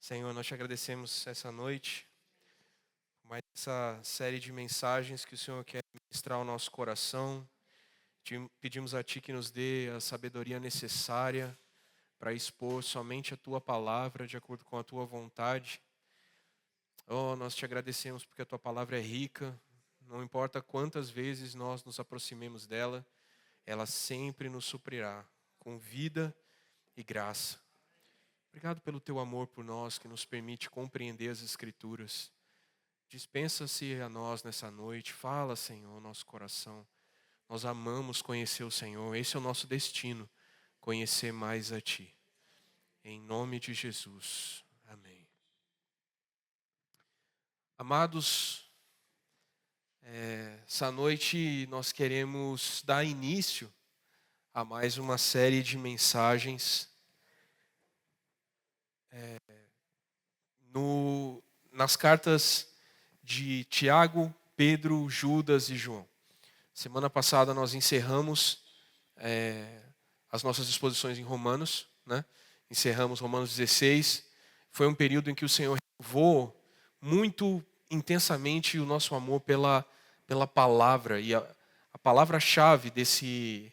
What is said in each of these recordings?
Senhor, nós te agradecemos essa noite, por mais essa série de mensagens que o Senhor quer ministrar ao nosso coração. Pedimos a Ti que nos dê a sabedoria necessária para expor somente a Tua palavra, de acordo com a Tua vontade. Oh, nós te agradecemos porque a Tua palavra é rica, não importa quantas vezes nós nos aproximemos dela, ela sempre nos suprirá com vida e graça. Obrigado pelo Teu amor por nós, que nos permite compreender as Escrituras. Dispensa-se a nós nessa noite. Fala, Senhor, nosso coração. Nós amamos conhecer o Senhor. Esse é o nosso destino, conhecer mais a Ti. Em nome de Jesus. Amém. Amados, essa noite nós queremos dar início a mais uma série de mensagens nas cartas de Tiago, Pedro, Judas e João. Semana passada nós encerramos as nossas exposições em Romanos, né? Encerramos Romanos 16. Foi um período em que o Senhor renovou muito intensamente o nosso amor pela palavra. E a palavra-chave desse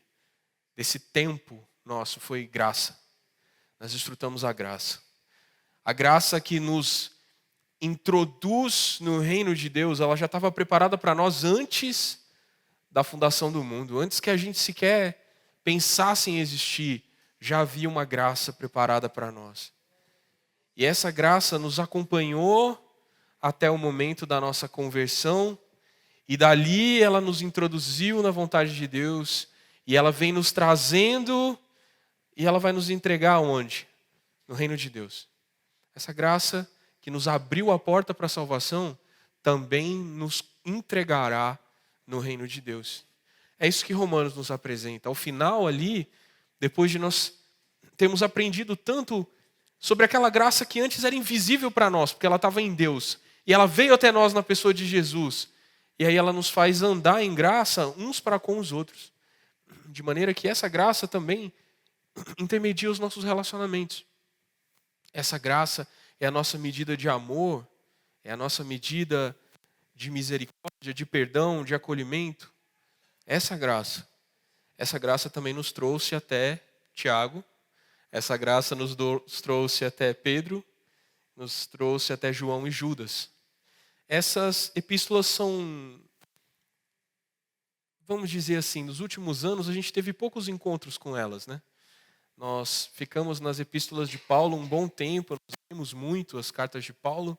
tempo nosso foi graça. Nós desfrutamos a graça. A graça que nos introduz no reino de Deus, ela já estava preparada para nós antes da fundação do mundo. Antes que a gente sequer pensasse em existir, já havia uma graça preparada para nós. E essa graça nos acompanhou até o momento da nossa conversão, e dali ela nos introduziu na vontade de Deus, e ela vem nos trazendo, e ela vai nos entregar aonde? No reino de Deus. Essa graça que nos abriu a porta para a salvação, também nos entregará no reino de Deus. É isso que Romanos nos apresenta. Ao final ali, depois de nós termos aprendido tanto sobre aquela graça que antes era invisível para nós, porque ela estava em Deus, e ela veio até nós na pessoa de Jesus, e aí ela nos faz andar em graça uns para com os outros, de maneira que essa graça também intermedia os nossos relacionamentos. Essa graça é a nossa medida de amor, é a nossa medida de misericórdia, de perdão, de acolhimento. Essa graça também nos trouxe até Tiago, essa graça nos trouxe até Pedro, nos trouxe até João e Judas. Essas epístolas são, vamos dizer assim, nos últimos anos a gente teve poucos encontros com elas, né? Nós ficamos nas epístolas de Paulo um bom tempo, nós lemos muito as cartas de Paulo,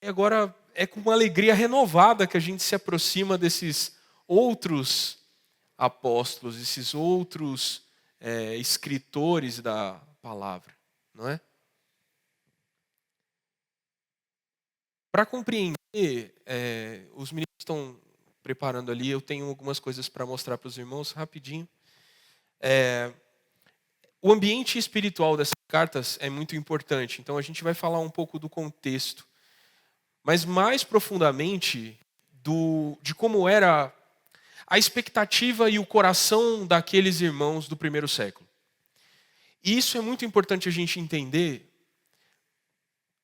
e agora é com uma alegria renovada que a gente se aproxima desses outros apóstolos, esses outros escritores da palavra, não é? Para compreender, os meninos estão preparando ali, eu tenho algumas coisas para mostrar para os irmãos rapidinho. O ambiente espiritual dessas cartas é muito importante, então a gente vai falar um pouco do contexto, mas mais profundamente de como era a expectativa e o coração daqueles irmãos do primeiro século. E isso é muito importante a gente entender.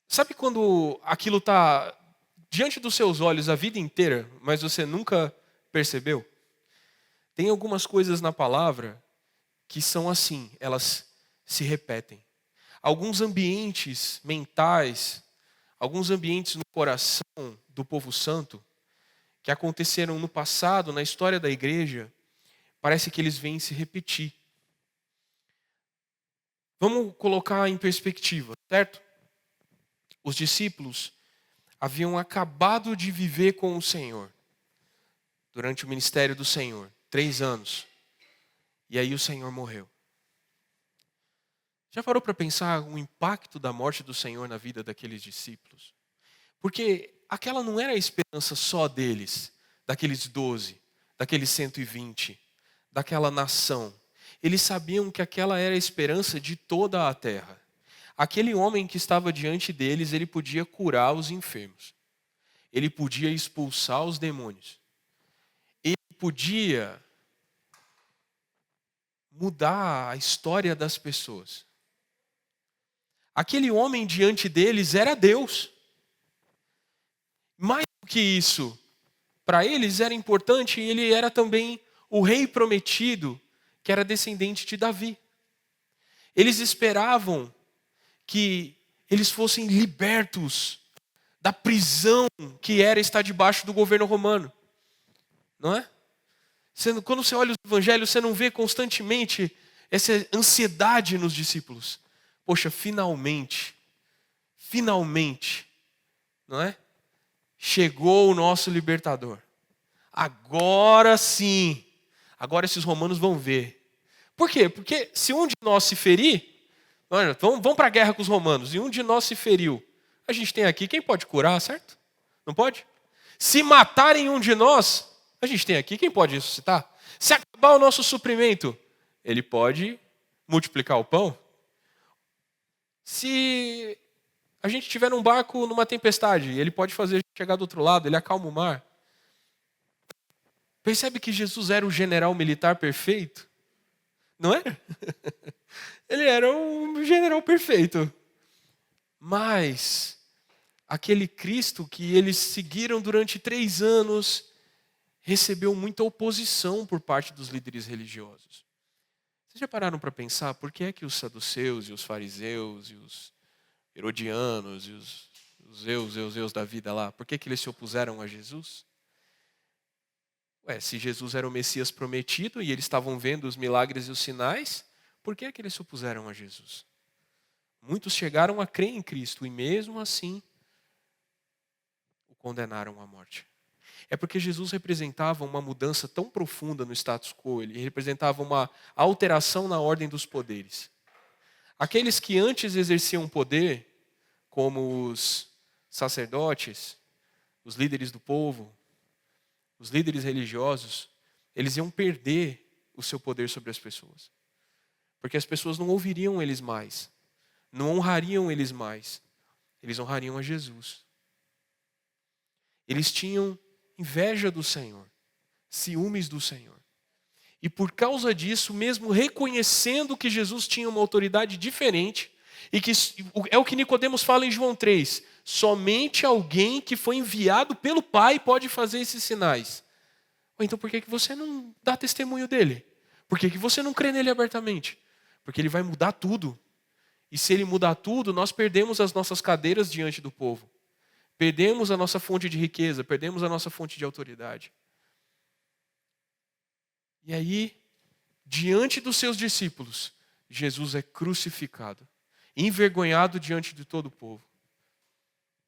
Sabe quando aquilo está diante dos seus olhos a vida inteira, mas você nunca percebeu? Tem algumas coisas na palavra que são assim, elas se repetem. Alguns ambientes mentais, alguns ambientes no coração do povo santo, que aconteceram no passado, na história da igreja, parece que eles vêm se repetir. Vamos colocar em perspectiva, certo? Os discípulos haviam acabado de viver com o Senhor, durante o ministério do Senhor, 3 anos. E aí o Senhor morreu. Já parou para pensar o impacto da morte do Senhor na vida daqueles discípulos? Porque aquela não era a esperança só deles, daqueles 12, daqueles 120, daquela nação. Eles sabiam que aquela era a esperança de toda a terra. Aquele homem que estava diante deles, ele podia curar os enfermos. Ele podia expulsar os demônios. Ele podia mudar a história das pessoas. Aquele homem diante deles era Deus. Mais do que isso, para eles era importante, ele era também o rei prometido, que era descendente de Davi. Eles esperavam que eles fossem libertos da prisão que era estar debaixo do governo romano. Não é? Quando você olha os evangelhos, você não vê constantemente essa ansiedade nos discípulos. Poxa, finalmente, não é? Chegou o nosso libertador. Agora sim, agora esses romanos vão ver. Por quê? Porque se um de nós se ferir, olha, vamos para a guerra com os romanos, e um de nós se feriu, a gente tem aqui quem pode curar, certo? Não pode? Se matarem um de nós, a gente tem aqui quem pode ressuscitar. Se acabar o nosso suprimento, ele pode multiplicar o pão. Se a gente estiver num barco numa tempestade, ele pode fazer a gente chegar do outro lado, ele acalma o mar. Percebe que Jesus era o general militar perfeito? Não é? Ele era um general perfeito. Mas aquele Cristo que eles seguiram durante 3 anos recebeu muita oposição por parte dos líderes religiosos. Vocês já pararam para pensar por que é que os saduceus e os fariseus e os herodianos e os Zeus da vida lá, por que eles se opuseram a Jesus? Se Jesus era o Messias prometido e eles estavam vendo os milagres e os sinais, por que eles se opuseram a Jesus? Muitos chegaram a crer em Cristo e mesmo assim o condenaram à morte. É porque Jesus representava uma mudança tão profunda no status quo, ele representava uma alteração na ordem dos poderes. Aqueles que antes exerciam poder, como os sacerdotes, os líderes do povo, os líderes religiosos, eles iam perder o seu poder sobre as pessoas. Porque as pessoas não ouviriam eles mais, não honrariam eles mais, eles honrariam a Jesus. Eles tinham inveja do Senhor, ciúmes do Senhor. E por causa disso, mesmo reconhecendo que Jesus tinha uma autoridade diferente, e que é o que Nicodemos fala em João 3, somente alguém que foi enviado pelo Pai pode fazer esses sinais. Então por que você não dá testemunho dele? Por que você não crê nele abertamente? Porque ele vai mudar tudo. E se ele mudar tudo, nós perdemos as nossas cadeiras diante do povo. Perdemos a nossa fonte de riqueza, perdemos a nossa fonte de autoridade. E aí, diante dos seus discípulos, Jesus é crucificado, envergonhado diante de todo o povo.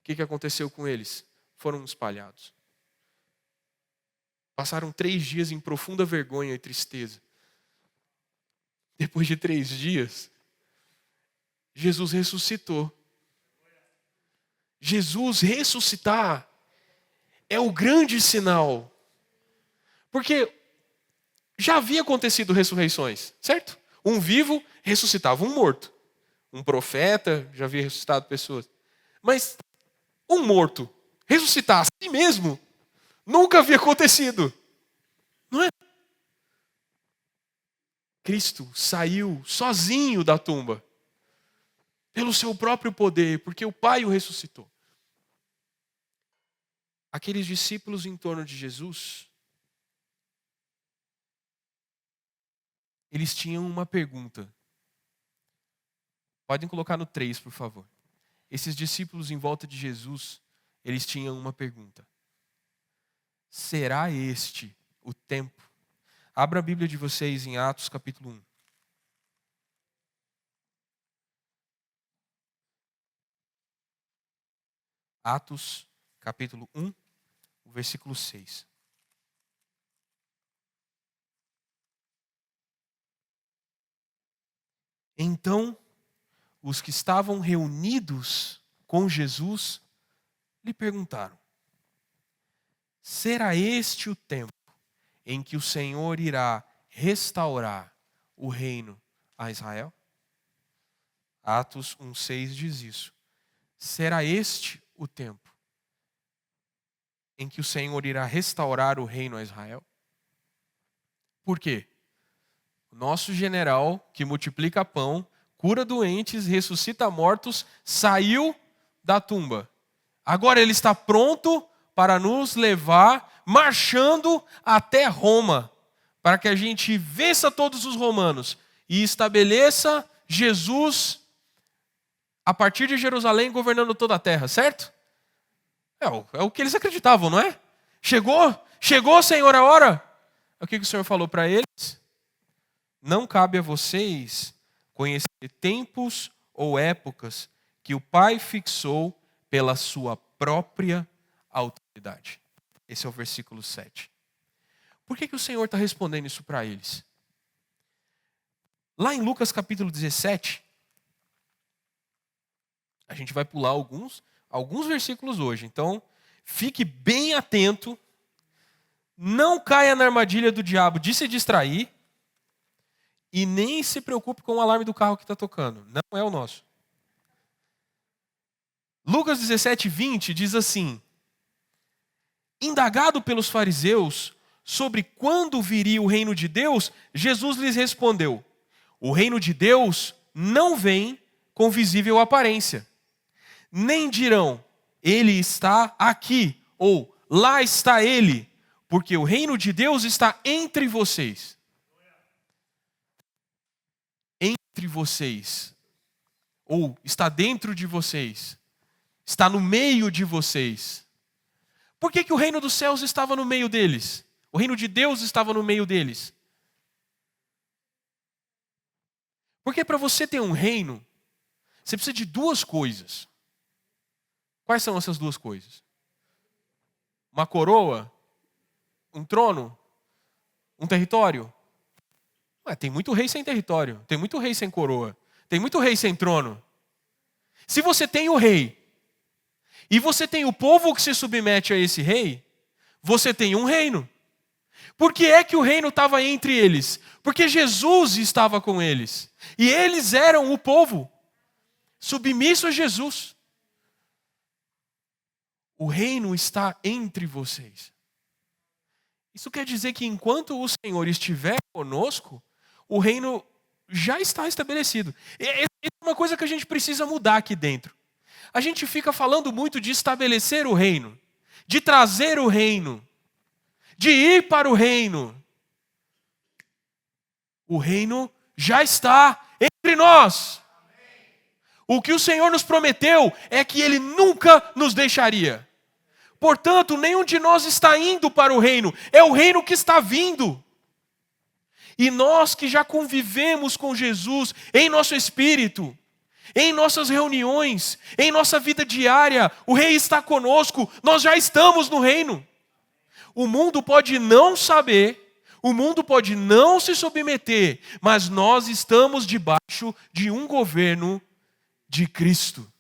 O que aconteceu com eles? Foram espalhados. Passaram 3 dias em profunda vergonha e tristeza. Depois de 3 dias, Jesus ressuscitou. Jesus ressuscitar é o grande sinal. Porque já havia acontecido ressurreições, certo? Um vivo ressuscitava um morto. Um profeta já havia ressuscitado pessoas. Mas um morto ressuscitar a si mesmo nunca havia acontecido. Não é? Cristo saiu sozinho da tumba. Pelo seu próprio poder, porque o Pai o ressuscitou. Aqueles discípulos em torno de Jesus, eles tinham uma pergunta. Podem colocar no 3, por favor. Esses discípulos em volta de Jesus, eles tinham uma pergunta. Será este o tempo? Abra a Bíblia de vocês em Atos capítulo 1. Atos capítulo 1, versículo 6. Então, os que estavam reunidos com Jesus lhe perguntaram: será este o tempo em que o Senhor irá restaurar o reino a Israel? Atos 1,6 diz isso. Será este o tempo em que o Senhor irá restaurar o reino a Israel? Por quê? O nosso general que multiplica pão cura doentes, ressuscita mortos, saiu da tumba. Agora ele está pronto para nos levar, marchando até Roma, para que a gente vença todos os romanos e estabeleça Jesus a partir de Jerusalém governando toda a terra, certo? É o que eles acreditavam, não é? Chegou, Senhor, a hora. O que o Senhor falou para eles? Não cabe a vocês conhecer tempos ou épocas que o Pai fixou pela sua própria autoridade. Esse é o versículo 7. Por que o Senhor está respondendo isso para eles? Lá em Lucas capítulo 17, a gente vai pular alguns versículos hoje. Então, fique bem atento. Não caia na armadilha do diabo de se distrair. E nem se preocupe com o alarme do carro que está tocando. Não é o nosso. Lucas 17, 20 diz assim: indagado pelos fariseus sobre quando viria o reino de Deus, Jesus lhes respondeu: o reino de Deus não vem com visível aparência. Nem dirão, ele está aqui, ou lá está ele, porque o reino de Deus está entre vocês. Entre vocês. Ou está dentro de vocês. Está no meio de vocês. Por que o reino dos céus estava no meio deles? O reino de Deus estava no meio deles. Porque para você ter um reino, você precisa de duas coisas. Quais são essas duas coisas? Uma coroa? Um trono? Um território? Tem muito rei sem território. Tem muito rei sem coroa. Tem muito rei sem trono. Se você tem o rei, e você tem o povo que se submete a esse rei, você tem um reino. Por que é que o reino estava entre eles? Porque Jesus estava com eles. E eles eram o povo submisso a Jesus. O reino está entre vocês. Isso quer dizer que enquanto o Senhor estiver conosco, o reino já está estabelecido. É uma coisa que a gente precisa mudar aqui dentro. A gente fica falando muito de estabelecer o reino, de trazer o reino, de ir para o reino. O reino já está entre nós. O que o Senhor nos prometeu é que Ele nunca nos deixaria. Portanto, nenhum de nós está indo para o reino, é o reino que está vindo. E nós que já convivemos com Jesus em nosso espírito, em nossas reuniões, em nossa vida diária, o Rei está conosco, nós já estamos no reino. O mundo pode não saber, o mundo pode não se submeter, mas nós estamos debaixo de um governo de Cristo.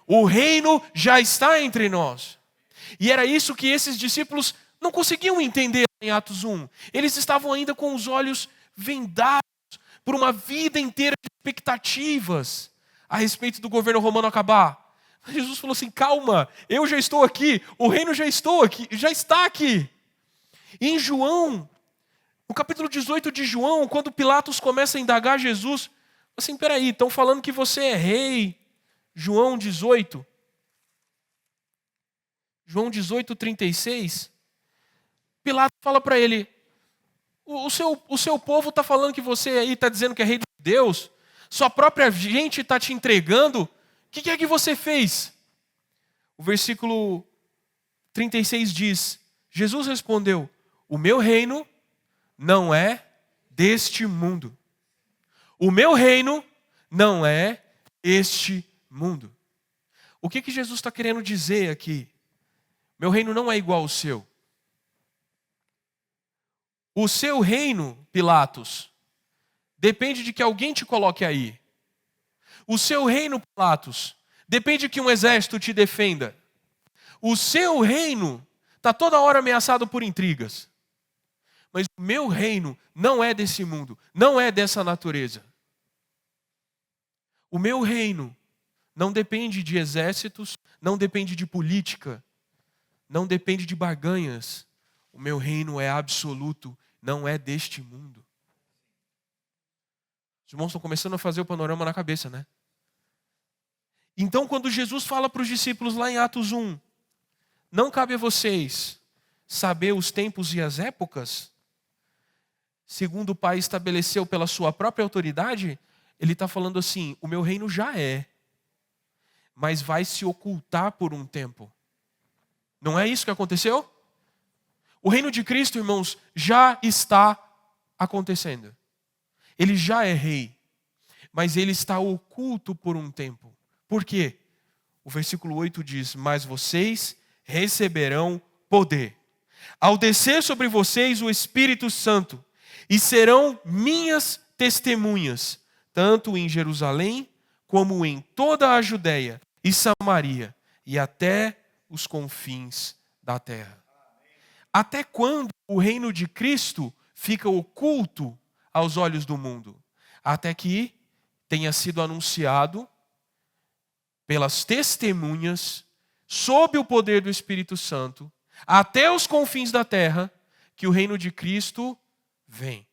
O reino já está entre nós. E era isso que esses discípulos não conseguiam entender em Atos 1. Eles estavam ainda com os olhos vendados por uma vida inteira de expectativas a respeito do governo romano acabar. Mas Jesus falou assim: calma, eu já estou aqui, o reino já está aqui. E em João, no capítulo 18 de João, quando Pilatos começa a indagar Jesus, assim, peraí, estão falando que você é rei. João 18, 36, Pilatos fala para ele: o seu povo está falando que você aí está dizendo que é rei de Deus, sua própria gente está te entregando, o que é que você fez? O versículo 36 diz: Jesus respondeu: o meu reino não é deste mundo. O meu reino não é este mundo. O que Jesus está querendo dizer aqui? Meu reino não é igual ao seu. O seu reino, Pilatos, depende de que alguém te coloque aí. O seu reino, Pilatos, depende que um exército te defenda. O seu reino está toda hora ameaçado por intrigas. Mas o meu reino não é desse mundo, não é dessa natureza. O meu reino não depende de exércitos, não depende de política, não depende de barganhas. O meu reino é absoluto, não é deste mundo. Os irmãos estão começando a fazer o panorama na cabeça, né? Então, quando Jesus fala para os discípulos lá em Atos 1, não cabe a vocês saber os tempos e as épocas, segundo o Pai estabeleceu pela sua própria autoridade, ele está falando assim, o meu reino já é, mas vai se ocultar por um tempo. Não é isso que aconteceu? O reino de Cristo, irmãos, já está acontecendo. Ele já é rei, mas ele está oculto por um tempo. Por quê? O versículo 8 diz, mas vocês receberão poder. Ao descer sobre vocês o Espírito Santo, e serão minhas testemunhas, tanto em Jerusalém, como em toda a Judéia e Samaria, e até os confins da terra. Até quando o reino de Cristo fica oculto aos olhos do mundo? Até que tenha sido anunciado pelas testemunhas, sob o poder do Espírito Santo, até os confins da terra, que o reino de Cristo vem.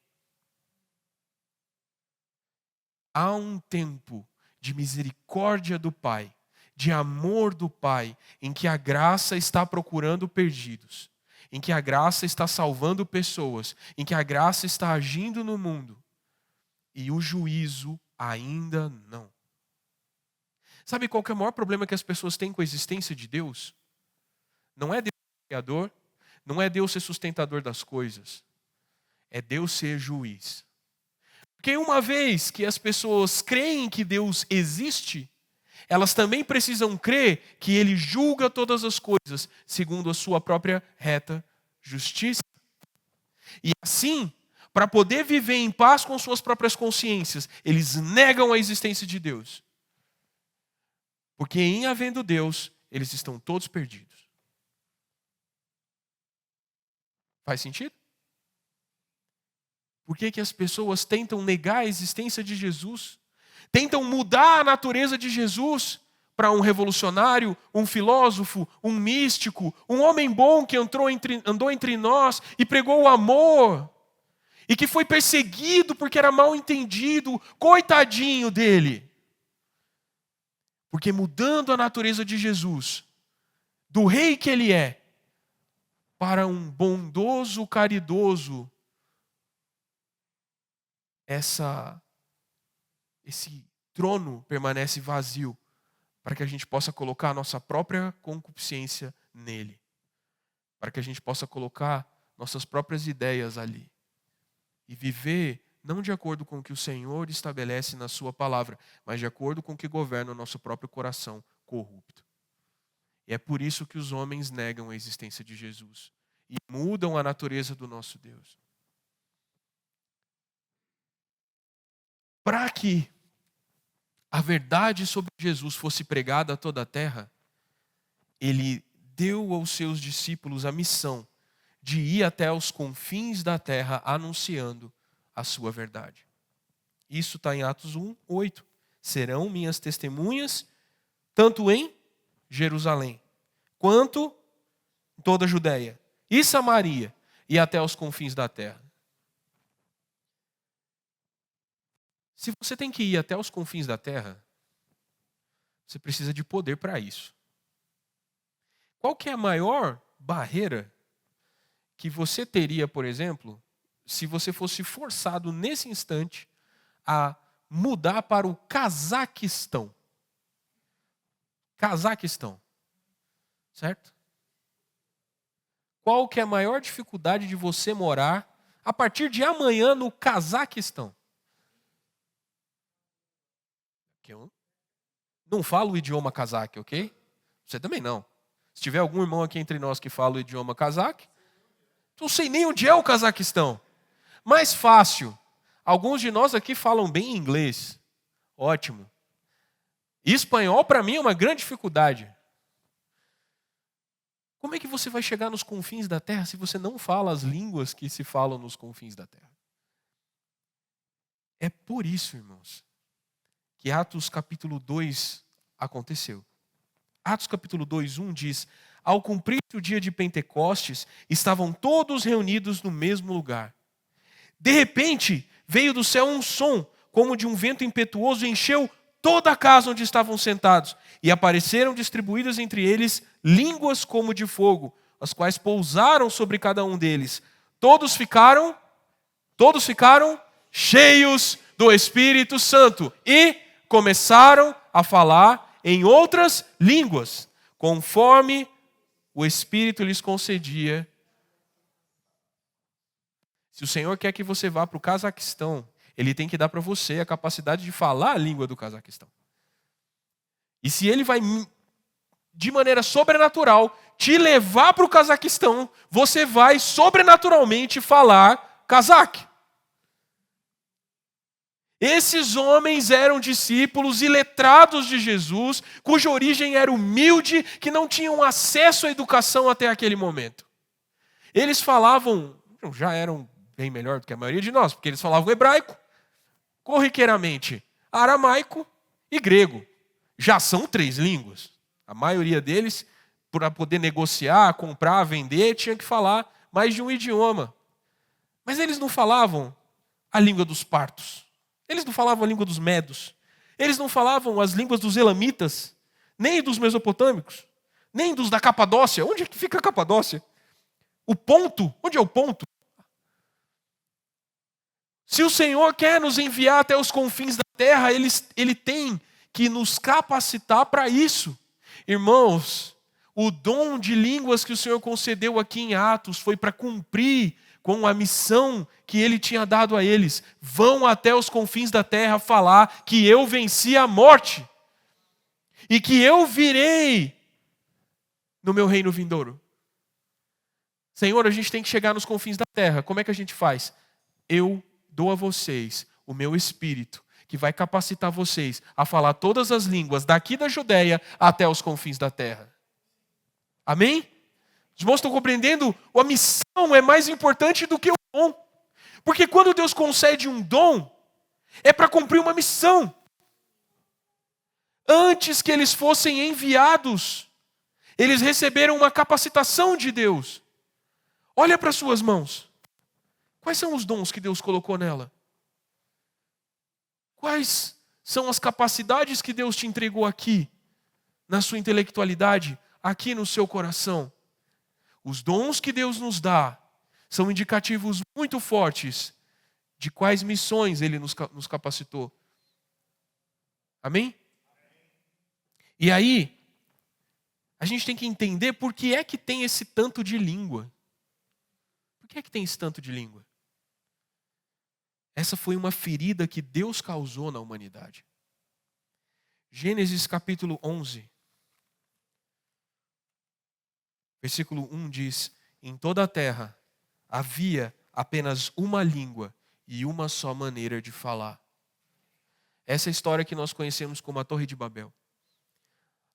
Há um tempo de misericórdia do Pai, de amor do Pai, em que a graça está procurando perdidos, em que a graça está salvando pessoas, em que a graça está agindo no mundo, e o juízo ainda não. Sabe qual que é o maior problema que as pessoas têm com a existência de Deus? Não é Deus ser criador, não é Deus ser sustentador das coisas, é Deus ser juiz. Porque uma vez que as pessoas creem que Deus existe, elas também precisam crer que Ele julga todas as coisas segundo a sua própria reta justiça. E assim, para poder viver em paz com suas próprias consciências, eles negam a existência de Deus. Porque em havendo Deus, eles estão todos perdidos. Faz sentido? Por que as pessoas tentam negar a existência de Jesus? Tentam mudar a natureza de Jesus para um revolucionário, um filósofo, um místico, um homem bom que andou entre nós e pregou o amor, e que foi perseguido porque era mal entendido, coitadinho dele. Porque mudando a natureza de Jesus, do rei que ele é, para um bondoso, caridoso, esse trono permanece vazio, para que a gente possa colocar a nossa própria concupiscência nele, para que a gente possa colocar nossas próprias ideias ali, e viver não de acordo com o que o Senhor estabelece na sua palavra, mas de acordo com o que governa o nosso próprio coração corrupto. E é por isso que os homens negam a existência de Jesus e mudam a natureza do nosso Deus. Para que a verdade sobre Jesus fosse pregada a toda a terra, ele deu aos seus discípulos a missão de ir até os confins da terra anunciando a sua verdade. Isso está em Atos 1, 8. Serão minhas testemunhas, tanto em Jerusalém, quanto em toda a Judéia e Samaria, e até os confins da terra. Se você tem que ir até os confins da terra, você precisa de poder para isso. Qual que é a maior barreira que você teria, por exemplo, se você fosse forçado nesse instante a mudar para o Cazaquistão? Cazaquistão. Certo? Qual que é a maior dificuldade de você morar a partir de amanhã no Cazaquistão? Eu não falo o idioma cazaque, ok? Você também não. Se tiver algum irmão aqui entre nós que fala o idioma cazaque, não sei nem onde é o Cazaquistão. Mais fácil. Alguns de nós aqui falam bem inglês. Ótimo. E espanhol, para mim, é uma grande dificuldade. Como é que você vai chegar nos confins da terra se você não fala as línguas que se falam nos confins da terra? É por isso, irmãos, que Atos capítulo 2 aconteceu. Atos capítulo 2, 1 diz: ao cumprir o dia de Pentecostes, estavam todos reunidos no mesmo lugar. De repente, veio do céu um som, como de um vento impetuoso, encheu toda a casa onde estavam sentados. E apareceram distribuídas entre eles línguas como de fogo, as quais pousaram sobre cada um deles. Todos ficaram cheios do Espírito Santo e começaram a falar em outras línguas, conforme o Espírito lhes concedia. Se o Senhor quer que você vá para o Cazaquistão, Ele tem que dar para você a capacidade de falar a língua do Cazaquistão. E se Ele vai, de maneira sobrenatural, te levar para o Cazaquistão, você vai sobrenaturalmente falar cazaque. Esses homens eram discípulos iletrados de Jesus, cuja origem era humilde, que não tinham acesso à educação até aquele momento. Eles falavam, já eram bem melhor do que a maioria de nós, porque eles falavam hebraico, corriqueiramente aramaico e grego. Já são 3 línguas. A maioria deles, para poder negociar, comprar, vender, tinha que falar mais de um idioma. Mas eles não falavam a língua dos partos. Eles não falavam a língua dos medos. Eles não falavam as línguas dos elamitas, nem dos mesopotâmicos, nem dos da Capadócia. Onde é que fica a Capadócia? O Ponto? Onde é o Ponto? Se o Senhor quer nos enviar até os confins da terra, Ele tem que nos capacitar para isso. Irmãos, o dom de línguas que o Senhor concedeu aqui em Atos foi para cumprir com a missão que Ele tinha dado a eles. Vão até os confins da terra falar que eu venci a morte e que eu virei no meu reino vindouro. Senhor, a gente tem que chegar nos confins da terra. Como é que a gente faz? Eu dou a vocês o meu Espírito, que vai capacitar vocês a falar todas as línguas daqui da Judéia até os confins da terra. Amém? Os irmãos estão compreendendo? A missão é mais importante do que o dom. Porque quando Deus concede um dom, é para cumprir uma missão. Antes que eles fossem enviados, eles receberam uma capacitação de Deus. Olha para suas mãos. Quais são os dons que Deus colocou nela? Quais são as capacidades que Deus te entregou aqui, na sua intelectualidade, aqui no seu coração? Os dons que Deus nos dá são indicativos muito fortes de quais missões Ele nos capacitou. Amém? E aí, a gente tem que entender por que é que tem esse tanto de língua. Por que é que tem esse tanto de língua? Essa foi uma ferida que Deus causou na humanidade. Gênesis capítulo 11. Versículo 1 diz: em toda a terra havia apenas uma língua e uma só maneira de falar. Essa é a história que nós conhecemos como a Torre de Babel.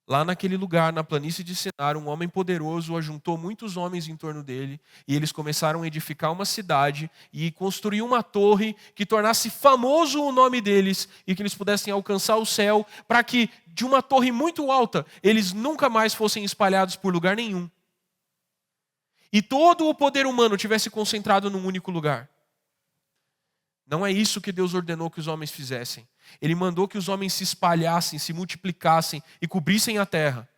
Lá naquele lugar, na planície de Sinar, um homem poderoso ajuntou muitos homens em torno dele e eles começaram a edificar uma cidade e construir uma torre que tornasse famoso o nome deles e que eles pudessem alcançar o céu, para que de uma torre muito alta eles nunca mais fossem espalhados por lugar nenhum. E todo o poder humano tivesse concentrado num único lugar. Não é isso que Deus ordenou que os homens fizessem. Ele mandou que os homens se espalhassem, se multiplicassem e cobrissem a terra.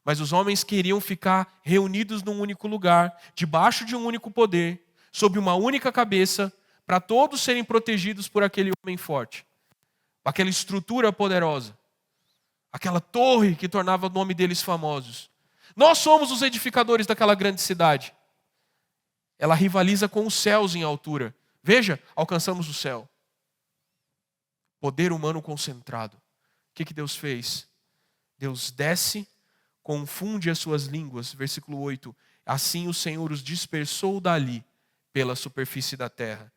Mas os homens queriam ficar reunidos num único lugar, debaixo de um único poder, sob uma única cabeça, para todos serem protegidos por aquele homem forte. Aquela estrutura poderosa. Aquela torre que tornava o nome deles famosos. Nós somos os edificadores daquela grande cidade. Ela rivaliza com os céus em altura. Veja, alcançamos o céu. Poder humano concentrado. O que Deus fez? Deus desce, confunde as suas línguas. Versículo 8. Assim o Senhor os dispersou dali, pela superfície da terra.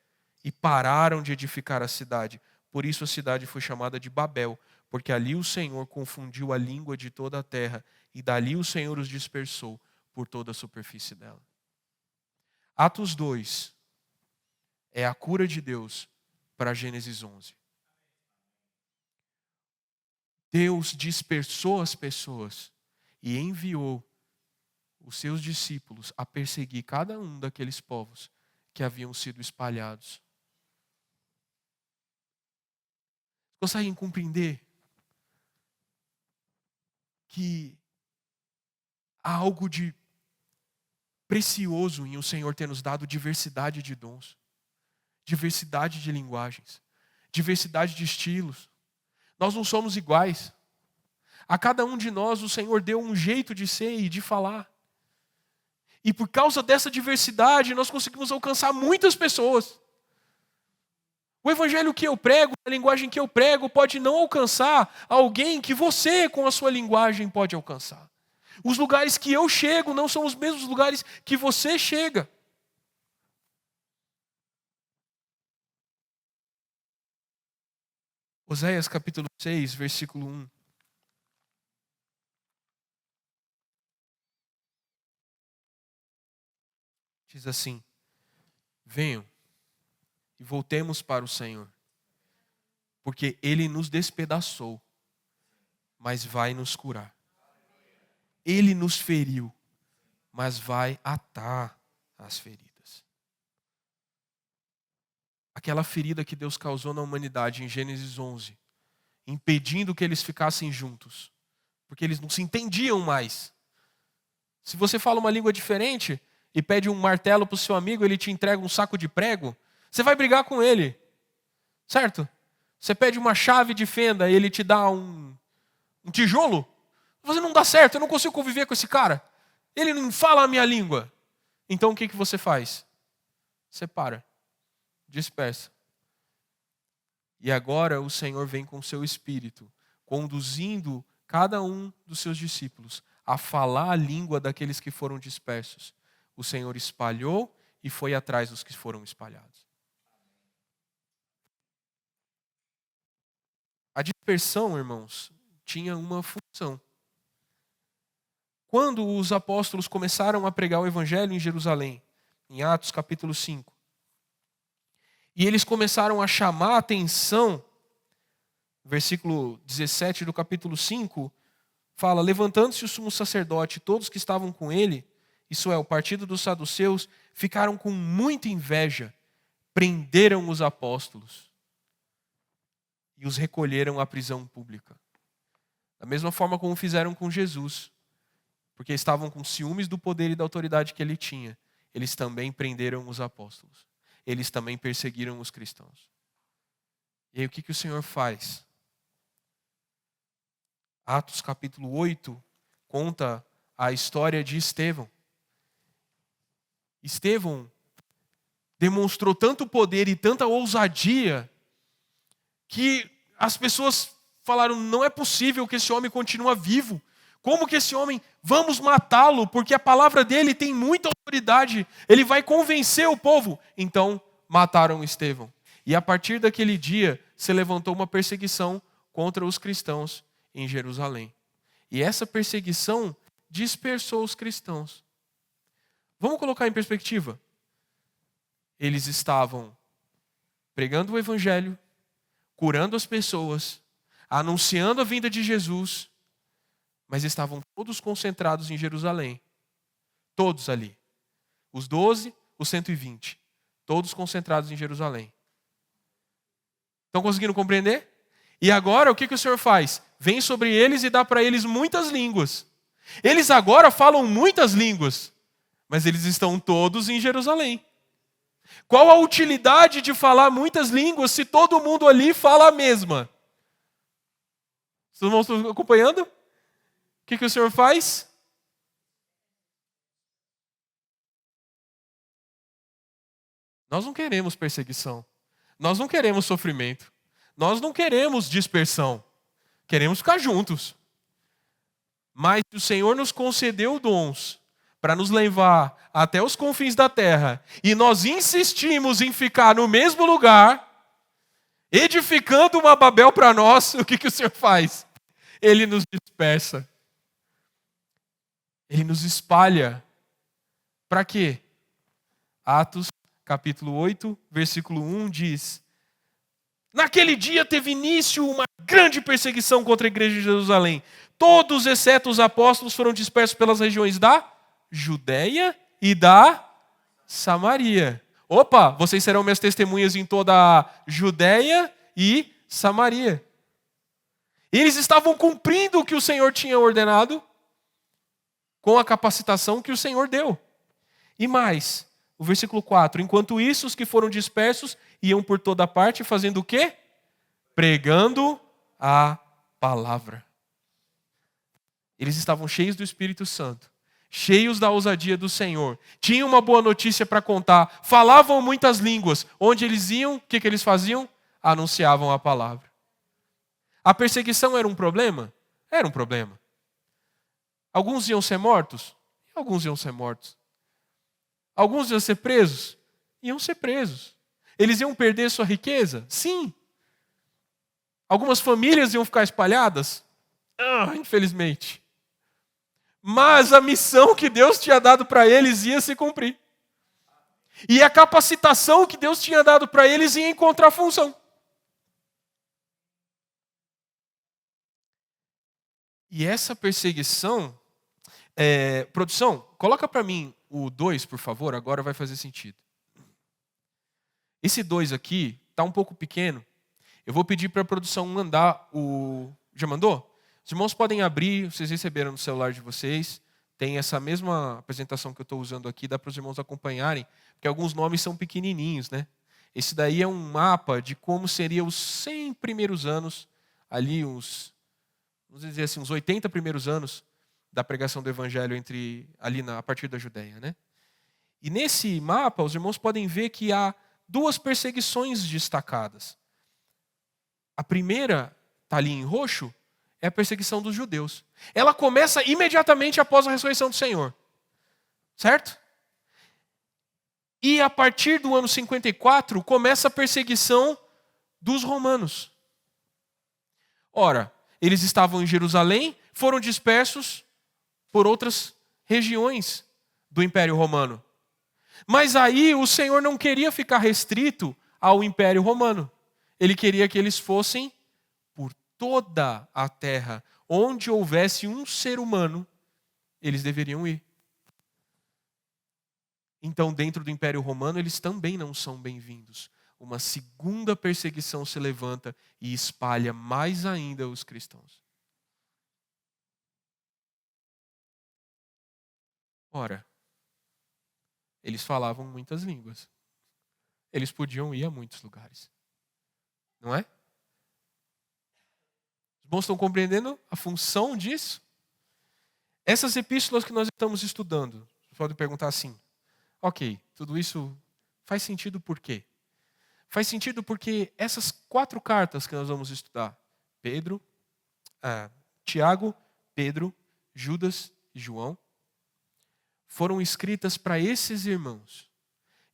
E pararam de edificar a cidade. Por isso a cidade foi chamada de Babel. Porque ali o Senhor confundiu a língua de toda a terra. E dali o Senhor os dispersou por toda a superfície dela. Atos 2 é a cura de Deus para Gênesis 11. Deus dispersou as pessoas e enviou os seus discípulos a perseguir cada um daqueles povos que haviam sido espalhados. Conseguem compreender que há algo de precioso em o Senhor ter nos dado diversidade de dons, diversidade de linguagens, diversidade de estilos. Nós não somos iguais. A cada um de nós o Senhor deu um jeito de ser e de falar. E por causa dessa diversidade nós conseguimos alcançar muitas pessoas. O evangelho que eu prego, a linguagem que eu prego, pode não alcançar alguém que você, com a sua linguagem, pode alcançar. Os lugares que eu chego não são os mesmos lugares que você chega. Oséias capítulo 6, versículo 1. Diz assim: venham e voltemos para o Senhor, porque Ele nos despedaçou, mas vai nos curar. Ele nos feriu, mas vai atar as feridas. Aquela ferida que Deus causou na humanidade em Gênesis 11, impedindo que eles ficassem juntos, porque eles não se entendiam mais. Se você fala uma língua diferente e pede um martelo para o seu amigo, ele te entrega um saco de prego, você vai brigar com ele, certo? Você pede uma chave de fenda e ele te dá um tijolo, você não dá certo, eu não consigo conviver com esse cara. Ele não fala a minha língua. Então o que você faz? Separa, dispersa. E agora o Senhor vem com o seu Espírito, conduzindo cada um dos seus discípulos a falar a língua daqueles que foram dispersos. O Senhor espalhou e foi atrás dos que foram espalhados. A dispersão, irmãos, tinha uma função. Quando os apóstolos começaram a pregar o evangelho em Jerusalém, em Atos capítulo 5, e eles começaram a chamar a atenção, versículo 17 do capítulo 5, fala: levantando-se o sumo sacerdote e todos que estavam com ele, isso é, o partido dos saduceus, ficaram com muita inveja, prenderam os apóstolos e os recolheram à prisão pública. Da mesma forma como fizeram com Jesus, porque estavam com ciúmes do poder e da autoridade que ele tinha, eles também prenderam os apóstolos. Eles também perseguiram os cristãos. E aí o que o Senhor faz? Atos capítulo 8 conta a história de Estevão. Estevão demonstrou tanto poder e tanta ousadia que as pessoas falaram: não é possível que esse homem continue vivo. Como que esse homem, vamos matá-lo, porque a palavra dele tem muita autoridade, ele vai convencer o povo. Então mataram Estevão. E a partir daquele dia se levantou uma perseguição contra os cristãos em Jerusalém. E essa perseguição dispersou os cristãos. Vamos colocar em perspectiva. Eles estavam pregando o evangelho, curando as pessoas, anunciando a vinda de Jesus, mas estavam todos concentrados em Jerusalém. Todos ali. Os 12, os 120. Todos concentrados em Jerusalém. Estão conseguindo compreender? E agora o que o Senhor faz? Vem sobre eles e dá para eles muitas línguas. Eles agora falam muitas línguas, mas eles estão todos em Jerusalém. Qual a utilidade de falar muitas línguas se todo mundo ali fala a mesma? Vocês estão acompanhando? O que o Senhor faz? Nós não queremos perseguição. Nós não queremos sofrimento. Nós não queremos dispersão. Queremos ficar juntos. Mas o Senhor nos concedeu dons para nos levar até os confins da terra, e nós insistimos em ficar no mesmo lugar, edificando uma Babel para nós, o que o Senhor faz? Ele nos dispersa. Ele nos espalha. Para quê? Atos capítulo 8, versículo 1 diz: naquele dia teve início uma grande perseguição contra a igreja de Jerusalém. Todos, exceto os apóstolos, foram dispersos pelas regiões da Judéia e da Samaria. Opa, vocês serão minhas testemunhas em toda a Judéia e Samaria. Eles estavam cumprindo o que o Senhor tinha ordenado com a capacitação que o Senhor deu. E mais, o versículo 4. Enquanto isso, os que foram dispersos iam por toda parte fazendo o quê? Pregando a palavra. Eles estavam cheios do Espírito Santo, cheios da ousadia do Senhor. Tinham uma boa notícia para contar. Falavam muitas línguas. Onde eles iam, o que eles faziam? Anunciavam a palavra. A perseguição era um problema? Era um problema. Alguns iam ser mortos? Alguns iam ser mortos. Alguns iam ser presos? Iam ser presos. Eles iam perder sua riqueza? Sim. Algumas famílias iam ficar espalhadas? Infelizmente. Mas a missão que Deus tinha dado para eles ia se cumprir. E a capacitação que Deus tinha dado para eles ia encontrar função. E essa perseguição... produção, coloca para mim o 2, por favor, agora vai fazer sentido. Esse 2 aqui está um pouco pequeno. Eu vou pedir para a produção mandar o... Já mandou? Os irmãos podem abrir, vocês receberam no celular de vocês. Tem essa mesma apresentação que eu estou usando aqui, dá para os irmãos acompanharem, porque alguns nomes são pequenininhos, né? Esse daí é um mapa de como seriam os 100 primeiros anos, ali uns, vamos dizer assim, uns 80 primeiros anos da pregação do evangelho a partir da Judéia, né? E nesse mapa, os irmãos podem ver que há duas perseguições destacadas. A primeira, está ali em roxo, é a perseguição dos judeus. Ela começa imediatamente após a ressurreição do Senhor. Certo? E a partir do ano 54, começa a perseguição dos romanos. Ora, eles estavam em Jerusalém, foram dispersos por outras regiões do Império Romano. Mas aí o Senhor não queria ficar restrito ao Império Romano. Ele queria que eles fossem por toda a terra. Onde houvesse um ser humano, eles deveriam ir. Então, dentro do Império Romano, eles também não são bem-vindos. Uma segunda perseguição se levanta e espalha mais ainda os cristãos. Ora, eles falavam muitas línguas. Eles podiam ir a muitos lugares. Não é? Os irmãos estão compreendendo a função disso? Essas epístolas que nós estamos estudando, você pode perguntar assim, ok, tudo isso faz sentido por quê? Faz sentido porque essas 4 cartas que nós vamos estudar, Tiago, Pedro, Judas e João, foram escritas para esses irmãos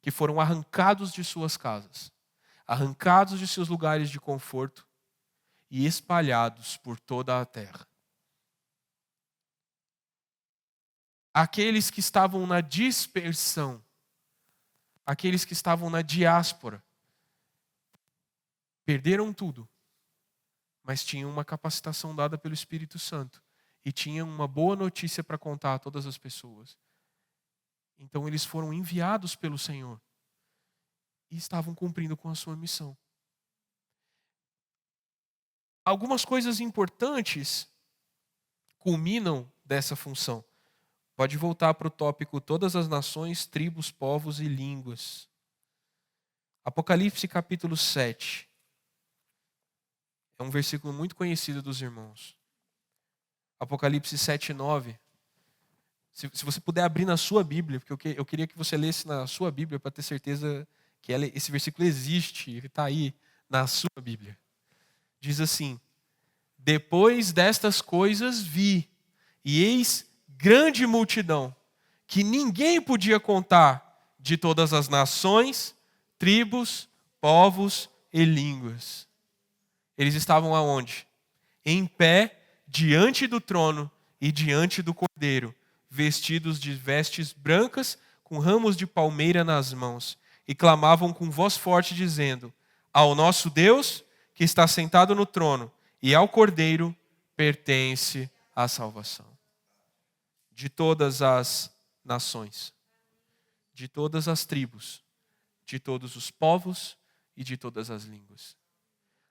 que foram arrancados de suas casas, arrancados de seus lugares de conforto e espalhados por toda a terra. Aqueles que estavam na dispersão, aqueles que estavam na diáspora, perderam tudo, mas tinham uma capacitação dada pelo Espírito Santo e tinham uma boa notícia para contar a todas as pessoas. Então eles foram enviados pelo Senhor e estavam cumprindo com a sua missão. Algumas coisas importantes culminam dessa função. Pode voltar para o tópico todas as nações, tribos, povos e línguas. Apocalipse capítulo 7. É um versículo muito conhecido dos irmãos. Apocalipse 7, 9. Se você puder abrir na sua Bíblia, porque eu queria que você lesse na sua Bíblia para ter certeza que esse versículo existe, ele está aí na sua Bíblia. Diz assim: depois destas coisas vi, e eis grande multidão, que ninguém podia contar, de todas as nações, tribos, povos e línguas. Eles estavam aonde? Em pé, diante do trono e diante do Cordeiro, vestidos de vestes brancas, com ramos de palmeira nas mãos, e clamavam com voz forte, dizendo: ao nosso Deus, que está sentado no trono, e ao Cordeiro, pertence a salvação. De todas as nações, de todas as tribos, de todos os povos e de todas as línguas.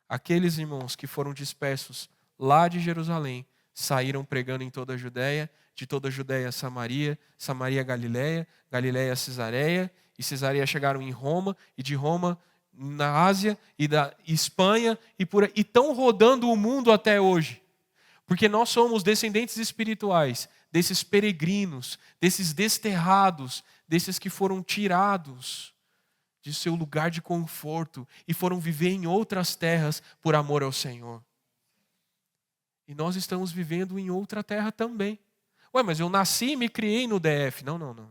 Aqueles irmãos que foram dispersos lá de Jerusalém, saíram pregando em toda a Judéia, de toda a Judéia a Samaria, Samaria a Galiléia, Galiléia a Cesareia, e Cesareia chegaram em Roma, e de Roma na Ásia e da Espanha, e estão rodando o mundo até hoje. Porque nós somos descendentes espirituais desses peregrinos, desses desterrados, desses que foram tirados de seu lugar de conforto e foram viver em outras terras por amor ao Senhor. E nós estamos vivendo em outra terra também. Ué, mas eu nasci e me criei no DF. Não.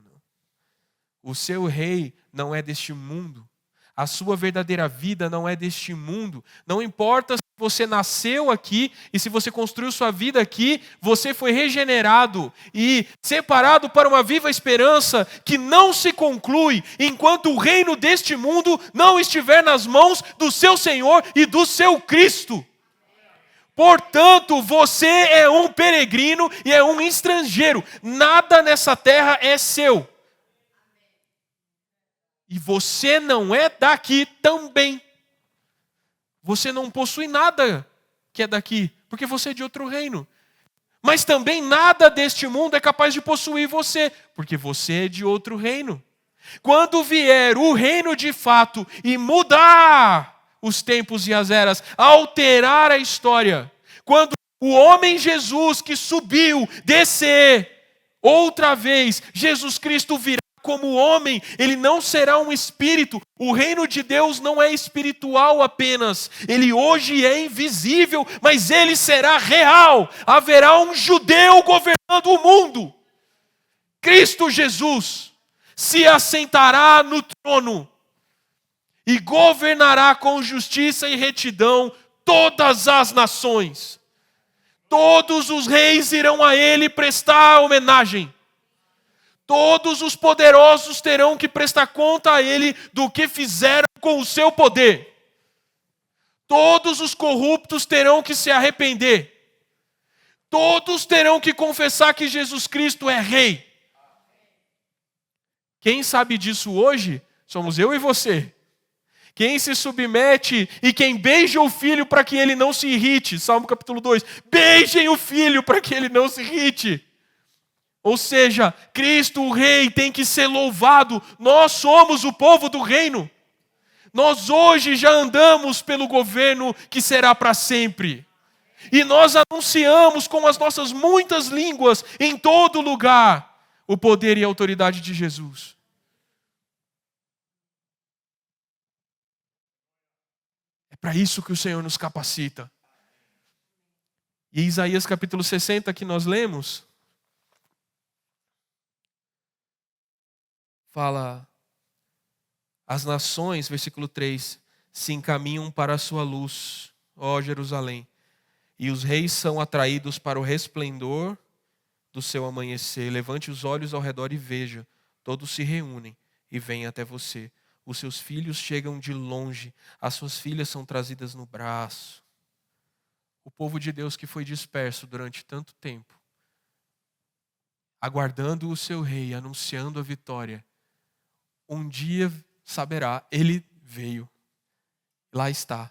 O seu rei não é deste mundo. A sua verdadeira vida não é deste mundo. Não importa se você nasceu aqui e se você construiu sua vida aqui, você foi regenerado e separado para uma viva esperança que não se conclui enquanto o reino deste mundo não estiver nas mãos do seu Senhor e do seu Cristo. Portanto, você é um peregrino e é um estrangeiro. Nada nessa terra é seu. E você não é daqui também. Você não possui nada que é daqui, porque você é de outro reino. Mas também nada deste mundo é capaz de possuir você, porque você é de outro reino. Quando vier o reino de fato e mudar os tempos e as eras, alterar a história, quando o homem Jesus que subiu, descer, outra vez, Jesus Cristo virá como homem, ele não será um espírito. O reino de Deus não é espiritual apenas. Ele hoje é invisível, mas ele será real. Haverá um judeu governando o mundo. Cristo Jesus se assentará no trono e governará com justiça e retidão todas as nações. Todos os reis irão a ele prestar homenagem. Todos os poderosos terão que prestar conta a ele do que fizeram com o seu poder. Todos os corruptos terão que se arrepender. Todos terão que confessar que Jesus Cristo é rei. Quem sabe disso hoje somos eu e você. Quem se submete e quem beija o filho para que ele não se irrite. Salmo capítulo 2. Beijem o filho para que ele não se irrite. Ou seja, Cristo, o Rei, tem que ser louvado. Nós somos o povo do reino. Nós hoje já andamos pelo governo que será para sempre. E nós anunciamos com as nossas muitas línguas, em todo lugar, o poder e a autoridade de Jesus. É para isso que o Senhor nos capacita. E Isaías capítulo 60 que nós lemos, fala, as nações, versículo 3, se encaminham para a sua luz, ó Jerusalém, e os reis são atraídos para o resplendor do seu amanhecer. Levante os olhos ao redor e veja, todos se reúnem e vêm até você. Os seus filhos chegam de longe, as suas filhas são trazidas no braço. O povo de Deus que foi disperso durante tanto tempo, aguardando o seu rei, anunciando a vitória, um dia saberá, ele veio, lá está.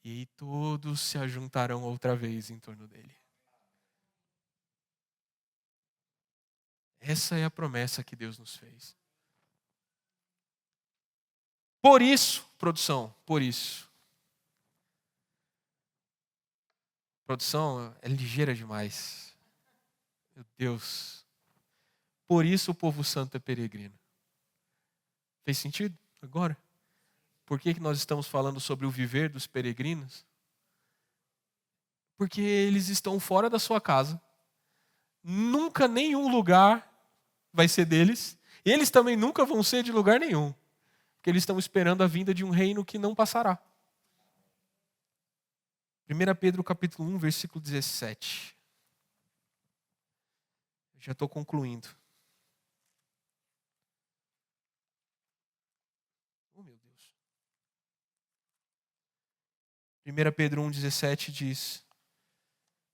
E todos se ajuntarão outra vez em torno dele. Essa é a promessa que Deus nos fez. Por isso, produção, por isso. Produção é ligeira demais. Meu Deus. Por isso o povo santo é peregrino. Fez sentido agora? Por que nós estamos falando sobre o viver dos peregrinos? Porque eles estão fora da sua casa. Nunca nenhum lugar vai ser deles. E eles também nunca vão ser de lugar nenhum. Porque eles estão esperando a vinda de um reino que não passará. 1 Pedro capítulo 1, versículo 17. Já estou concluindo. Oh, meu Deus. 1 Pedro 1,17 diz: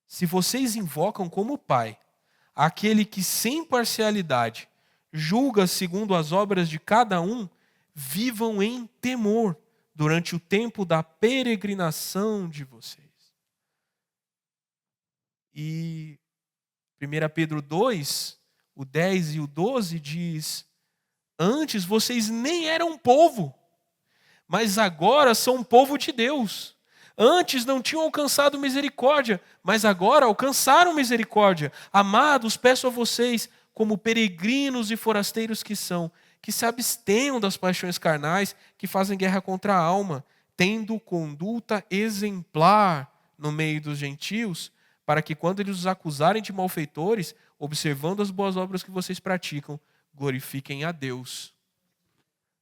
se vocês invocam como Pai aquele que sem parcialidade julga segundo as obras de cada um, vivam em temor durante o tempo da peregrinação de vocês. E 1 Pedro 2, o 10 e o 12 diz: antes vocês nem eram povo, mas agora são povo de Deus. Antes não tinham alcançado misericórdia, mas agora alcançaram misericórdia. Amados, peço a vocês, como peregrinos e forasteiros que são, que se abstenham das paixões carnais que fazem guerra contra a alma, tendo conduta exemplar no meio dos gentios, para que quando eles os acusarem de malfeitores, observando as boas obras que vocês praticam, glorifiquem a Deus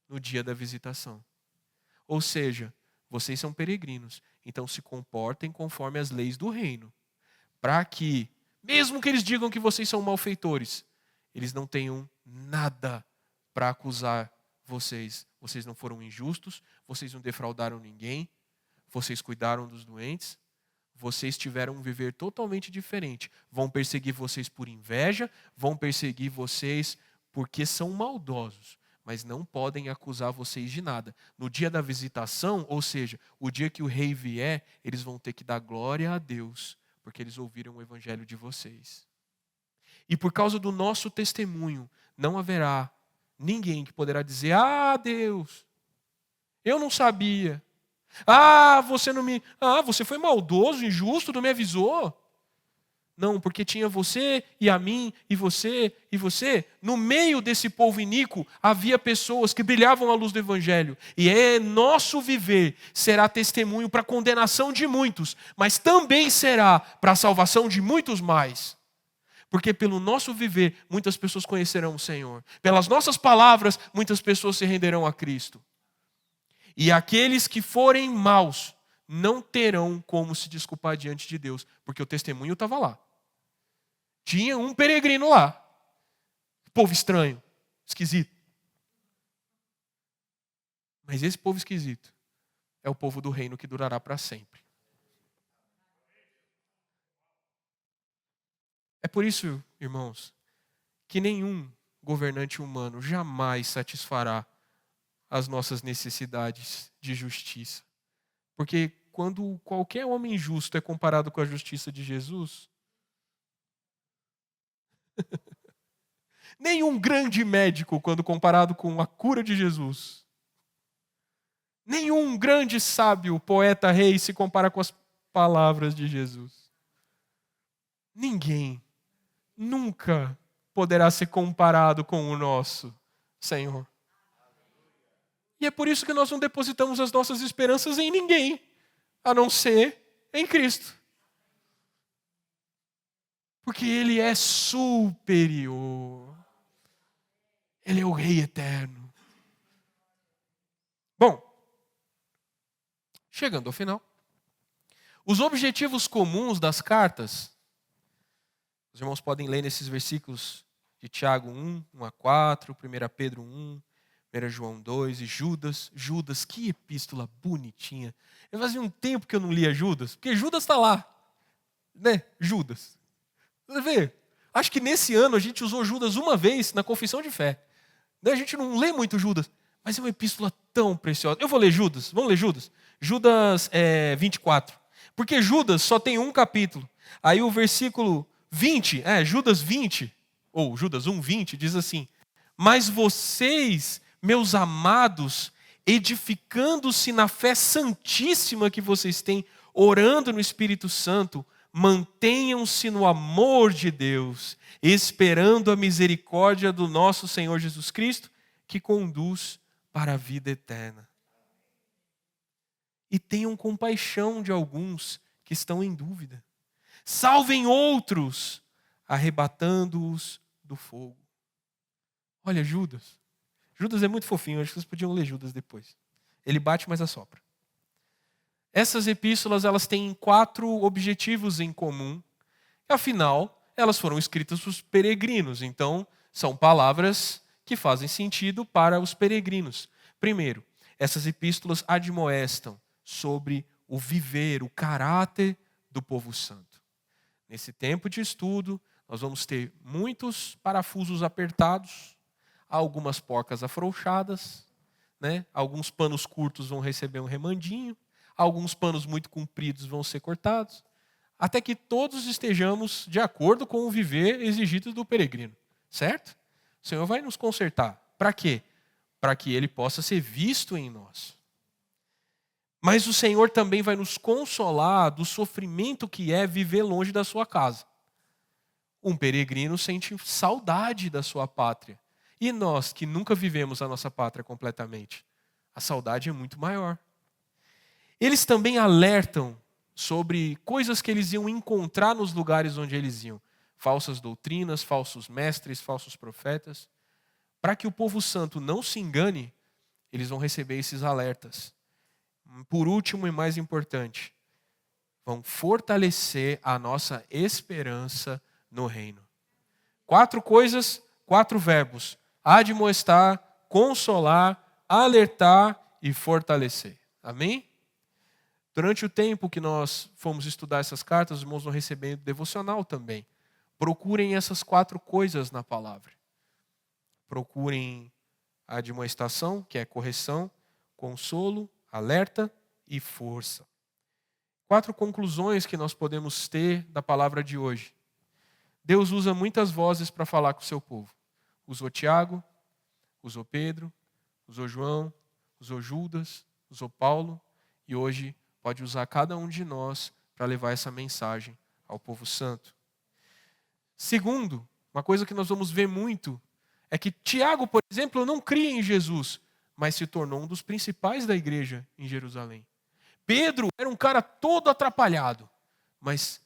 no dia da visitação. Ou seja, vocês são peregrinos, então se comportem conforme as leis do reino, para que, mesmo que eles digam que vocês são malfeitores, eles não tenham nada para acusar vocês. Vocês não foram injustos, vocês não defraudaram ninguém, vocês cuidaram dos doentes, vocês tiveram um viver totalmente diferente. Vão perseguir vocês por inveja, vão perseguir vocês porque são maldosos, mas não podem acusar vocês de nada. No dia da visitação, ou seja, o dia que o rei vier, eles vão ter que dar glória a Deus, porque eles ouviram o evangelho de vocês. E por causa do nosso testemunho, não haverá ninguém que poderá dizer: ah, Deus, eu não sabia. Ah, você foi maldoso, injusto, não me avisou. Não, porque tinha você e a mim e você e você. No meio desse povo iníquo havia pessoas que brilhavam à luz do evangelho. E nosso viver será testemunho para a condenação de muitos, mas também será para a salvação de muitos mais. Porque pelo nosso viver muitas pessoas conhecerão o Senhor. Pelas nossas palavras muitas pessoas se renderão a Cristo. E aqueles que forem maus não terão como se desculpar diante de Deus, porque o testemunho estava lá. Tinha um peregrino lá. Povo estranho, esquisito. Mas esse povo esquisito é o povo do reino que durará para sempre. É por isso, irmãos, que nenhum governante humano jamais satisfará as nossas necessidades de justiça. Porque quando qualquer homem justo é comparado com a justiça de Jesus, nenhum grande médico, quando comparado com a cura de Jesus, nenhum grande sábio, poeta, rei, se compara com as palavras de Jesus. Ninguém nunca poderá ser comparado com o nosso Senhor. E é por isso que nós não depositamos as nossas esperanças em ninguém, a não ser em Cristo. Porque Ele é superior. Ele é o Rei eterno. Bom, chegando ao final, os objetivos comuns das cartas, os irmãos podem ler nesses versículos de Tiago 1, 1 a 4, 1 Pedro 1, 1 João 2 e Judas. Judas, que epístola bonitinha. Eu fazia um tempo que eu não lia Judas, porque Judas está lá, né? Judas. Você vê, acho que nesse ano a gente usou Judas uma vez na confissão de fé. A gente não lê muito Judas, mas é uma epístola tão preciosa. Eu vou ler Judas, vamos ler Judas? Judas 24. Porque Judas só tem um capítulo. Aí o versículo 20, Judas 20, ou Judas 1, 20, diz assim: mas vocês, meus amados, edificando-se na fé santíssima que vocês têm, orando no Espírito Santo, mantenham-se no amor de Deus, esperando a misericórdia do nosso Senhor Jesus Cristo, que conduz para a vida eterna. E tenham compaixão de alguns que estão em dúvida. Salvem outros, arrebatando-os do fogo. Olha, Judas. Judas é muito fofinho, acho que vocês podiam ler Judas depois. Ele bate, mas assopra. Essas epístolas, elas têm 4 objetivos em comum. Afinal, elas foram escritas para os peregrinos. Então, são palavras que fazem sentido para os peregrinos. Primeiro, essas epístolas admoestam sobre o viver, o caráter do povo santo. Nesse tempo de estudo, nós vamos ter muitos parafusos apertados, algumas porcas afrouxadas, né? Alguns panos curtos vão receber um remandinho, alguns panos muito compridos vão ser cortados, até que todos estejamos de acordo com o viver exigido do peregrino. Certo? O Senhor vai nos consertar. Para quê? Para que Ele possa ser visto em nós. Mas o Senhor também vai nos consolar do sofrimento que é viver longe da sua casa. Um peregrino sente saudade da sua pátria. E nós, que nunca vivemos a nossa pátria completamente, a saudade é muito maior. Eles também alertam sobre coisas que eles iam encontrar nos lugares onde eles iam. Falsas doutrinas, falsos mestres, falsos profetas. Para que o povo santo não se engane, eles vão receber esses alertas. Por último e mais importante, vão fortalecer a nossa esperança no reino. 4 coisas, 4 verbos: admoestar, consolar, alertar e fortalecer. Amém? Durante o tempo que nós fomos estudar essas cartas, os irmãos vão recebendo devocional também. Procurem essas 4 coisas na palavra. Procurem a admoestação, que é correção, consolo, alerta e força. 4 conclusões que nós podemos ter da palavra de hoje. Deus usa muitas vozes para falar com o seu povo. Usou Tiago, usou Pedro, usou João, usou Judas, usou Paulo e hoje pode usar cada um de nós para levar essa mensagem ao povo santo. Segundo, uma coisa que nós vamos ver muito é que Tiago, por exemplo, não cria em Jesus, mas se tornou um dos principais da igreja em Jerusalém. Pedro era um cara todo atrapalhado, mas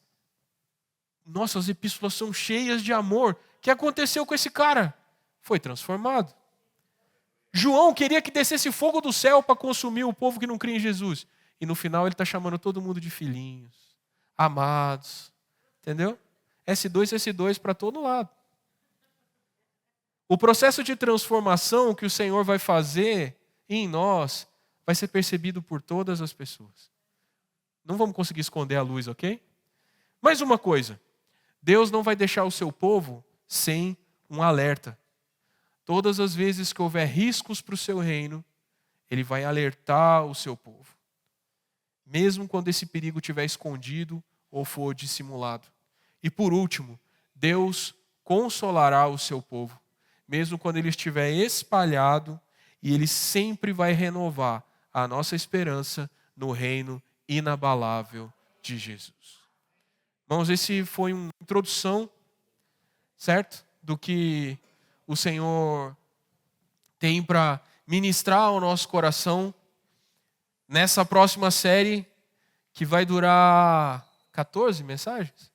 nossas epístolas são cheias de amor. O que aconteceu com esse cara? Foi transformado. João queria que descesse fogo do céu para consumir o povo que não cria em Jesus. E no final ele está chamando todo mundo de filhinhos, amados. Entendeu? S2 para todo lado. O processo de transformação que o Senhor vai fazer em nós vai ser percebido por todas as pessoas. Não vamos conseguir esconder a luz, ok? Mais uma coisa. Deus não vai deixar o seu povo sem um alerta. Todas as vezes que houver riscos para o seu reino, Ele vai alertar o seu povo. Mesmo quando esse perigo estiver escondido ou for dissimulado. E por último, Deus consolará o seu povo. Mesmo quando ele estiver espalhado, e Ele sempre vai renovar a nossa esperança no reino inabalável de Jesus. Irmãos, esse foi uma introdução, certo? Do que o Senhor tem para ministrar ao nosso coração nessa próxima série que vai durar 14 mensagens?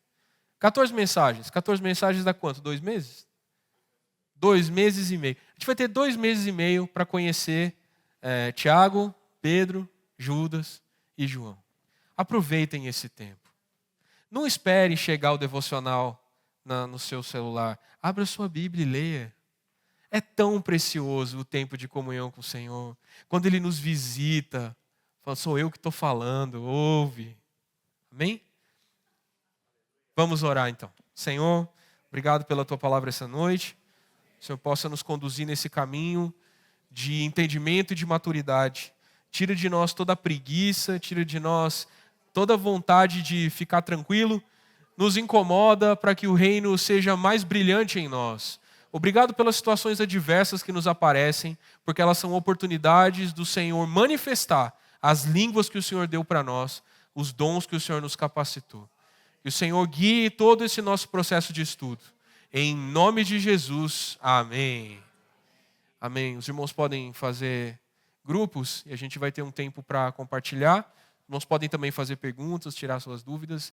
14 mensagens. 14 mensagens dá quanto? 2 meses? 2 meses e meio. A gente vai ter 2 meses e meio para conhecer Tiago, Pedro, Judas e João. Aproveitem esse tempo. Não espere chegar o devocional no seu celular. Abra sua Bíblia e leia. É tão precioso o tempo de comunhão com o Senhor. Quando Ele nos visita, fala, sou eu que estou falando, ouve. Amém? Vamos orar então. Senhor, obrigado pela Tua palavra essa noite. O Senhor possa nos conduzir nesse caminho de entendimento e de maturidade. Tira de nós toda a preguiça, tira de nós toda a vontade de ficar tranquilo. Nos incomoda para que o reino seja mais brilhante em nós. Obrigado pelas situações adversas que nos aparecem, porque elas são oportunidades do Senhor manifestar as línguas que o Senhor deu para nós, os dons que o Senhor nos capacitou. Que o Senhor guie todo esse nosso processo de estudo. Em nome de Jesus, amém. Amém. Os irmãos podem fazer grupos e a gente vai ter um tempo para compartilhar. Os irmãos podem também fazer perguntas, tirar suas dúvidas.